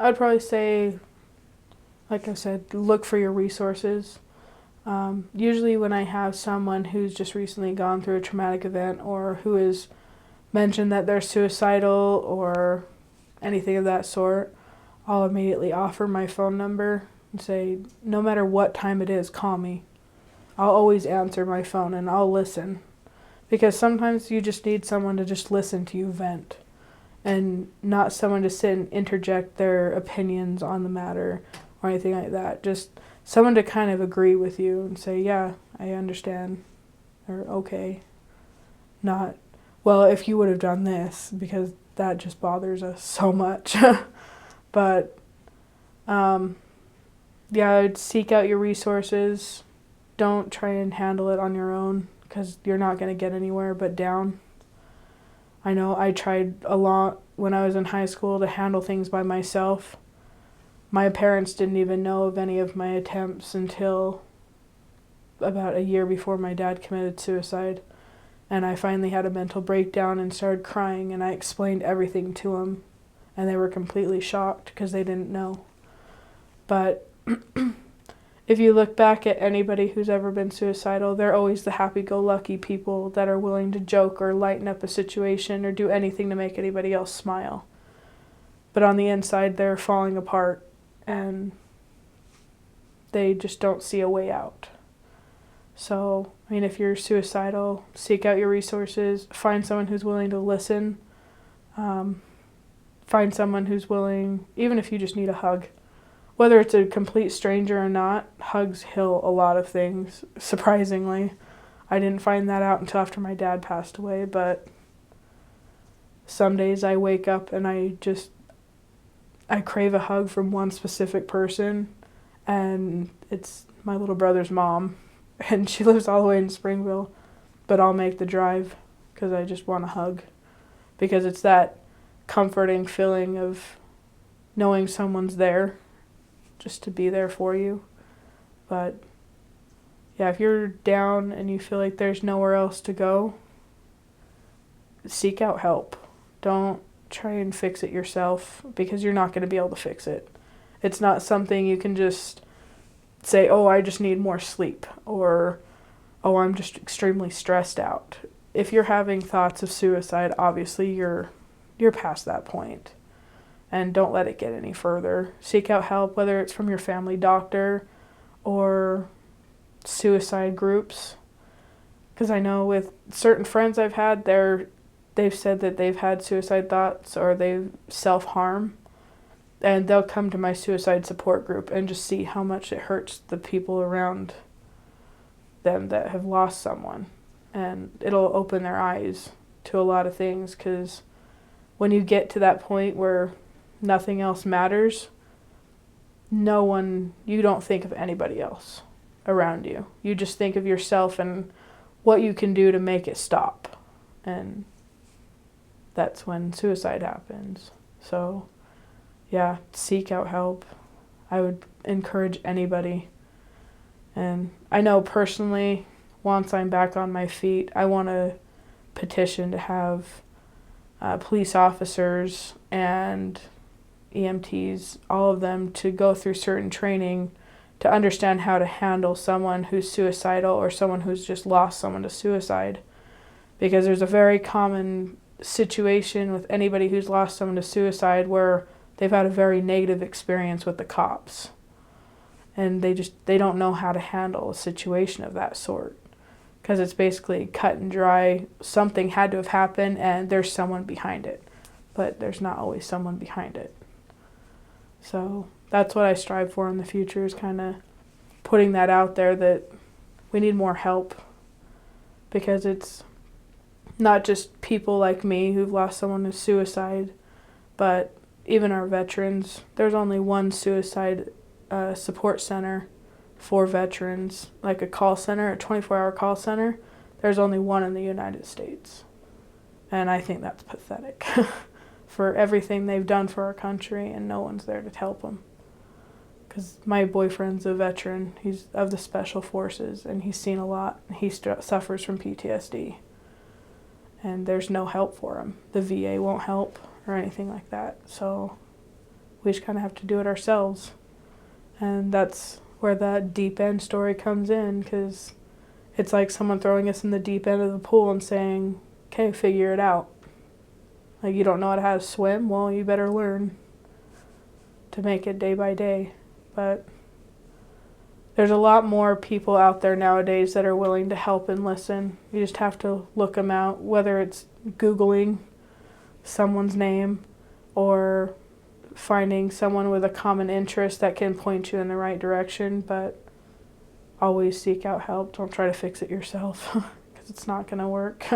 I'd probably say, like I said, look for your resources. Usually when I have someone who's just recently gone through a traumatic event or who has mentioned that they're suicidal or anything of that sort, I'll immediately offer my phone number and say, no matter what time it is, call me. I'll always answer my phone and I'll listen. Because sometimes you just need someone to just listen to you vent and not someone to sit and interject their opinions on the matter or anything like that. Just someone to kind of agree with you and say, yeah, I understand, or okay. Not, well, if you would have done this, because that just bothers us so much. But, yeah, I'd seek out your resources. Don't try and handle it on your own, because you're not going to get anywhere but down. I know I tried a lot when I was in high school to handle things by myself. My parents didn't even know of any of my attempts until about a year before my dad committed suicide. And I finally had a mental breakdown and started crying, and I explained everything to them. And they were completely shocked because they didn't know. But if you look back at anybody who's ever been suicidal, they're always the happy-go-lucky people that are willing to joke or lighten up a situation or do anything to make anybody else smile. But on the inside, they're falling apart and they just don't see a way out. So, I mean, if you're suicidal, seek out your resources, find someone who's willing to listen, find someone who's willing, even if you just need a hug. Whether it's a complete stranger or not, hugs heal a lot of things, surprisingly. I didn't find that out until after my dad passed away, but some days I wake up and I crave a hug from one specific person, and it's my little brother's mom, and she lives all the way in Springville, but I'll make the drive because I just want a hug, because it's that comforting feeling of knowing someone's there, just to be there for you. But yeah, if you're down and you feel like there's nowhere else to go, seek out help. Don't try and fix it yourself, because you're not going to be able to fix it. It's not something you can just say, oh, I just need more sleep, or oh, I'm just extremely stressed out. If you're having thoughts of suicide, obviously you're past that point. And don't let it get any further. Seek out help, whether it's from your family doctor or suicide groups. Because I know with certain friends I've had, they've said that they've had suicide thoughts or they self-harm. And they'll come to my suicide support group and just see how much it hurts the people around them that have lost someone. And it'll open their eyes to a lot of things, because when you get to that point where nothing else matters, you don't think of anybody else around you. You just think of yourself and what you can do to make it stop. And that's when suicide happens. So, yeah, seek out help. I would encourage anybody. And I know personally, once I'm back on my feet, I want to petition to have police officers and EMTs, all of them, to go through certain training to understand how to handle someone who's suicidal or someone who's just lost someone to suicide. Because there's a very common situation with anybody who's lost someone to suicide where they've had a very negative experience with the cops. And they don't know how to handle a situation of that sort. Because it's basically cut and dry. Something had to have happened and there's someone behind it. But there's not always someone behind it. So that's what I strive for in the future, is kind of putting that out there, that we need more help, because it's not just people like me who've lost someone to suicide, but even our veterans. There's only one suicide support center for veterans, like a call center, a 24-hour call center. There's only one in the United States. And I think that's pathetic. For everything they've done for our country, and no one's there to help them. Because my boyfriend's a veteran. He's of the Special Forces, and he's seen a lot. He suffers from PTSD. And there's no help for him. The VA won't help or anything like that. So We just kind of have to do it ourselves. And that's where that deep end story comes in, because it's like someone throwing us in the deep end of the pool and saying, okay, figure it out. Like, you don't know how to swim? Well, you better learn to make it day by day. But there's a lot more people out there nowadays that are willing to help and listen. You just have to look them out, whether it's Googling someone's name or finding someone with a common interest that can point you in the right direction. But always seek out help. Don't try to fix it yourself, because it's not going to work.